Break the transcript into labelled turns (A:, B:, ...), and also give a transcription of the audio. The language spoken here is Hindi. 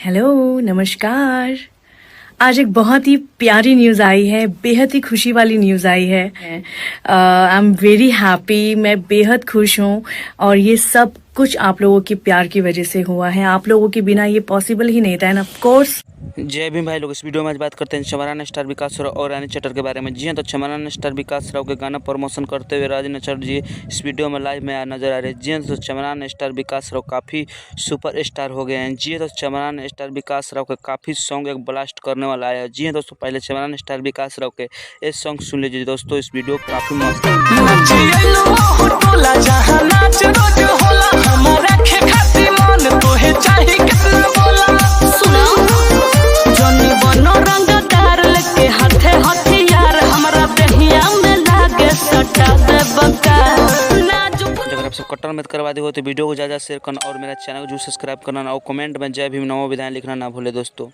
A: हेलो, नमस्कार। आज एक बहुत ही प्यारी न्यूज़ आई है, बेहद ही खुशी वाली न्यूज़ आई है। आई एम वेरी हैप्पी, मैं बेहद खुश हूँ और ये सब कुछ आप लोगों की प्यार की वजह से हुआ है। आप लोगों के बिना ये पॉसिबल ही नहीं था एंड ऑफ कोर्स।
B: जय भीम भाई लोग। इस वीडियो में आज बात करते हैं चमरान स्टार विकास राव और रानी चटर के बारे में। जी हाँ, तो चमरान स्टार विकास राव के गाना प्रमोशन करते हुए रानी चटर जी इस वीडियो में लाइव में नजर आ रहे हैं। जी हाँ, तो चमरान स्टार विकास राव काफ़ी सुपर स्टार हो गए हैं। जी हाँ, तो चमरान स्टार विकास राव के काफ़ी सॉन्ग एक ब्लास्ट करने वाला है। जी हाँ दोस्तों, पहले चमरान स्टार विकास राव के ये सॉन्ग सुन लीजिए दोस्तों। इस वीडियो काफ़ी मस्त अगर आप सब कट्टर मत करवा दे हो तो वीडियो को ज़्यादा शेयर करना और मेरा चैनल को जो सब्सक्राइब करना और कमेंट में जय भीम नमो विधान लिखना ना भूले दोस्तों।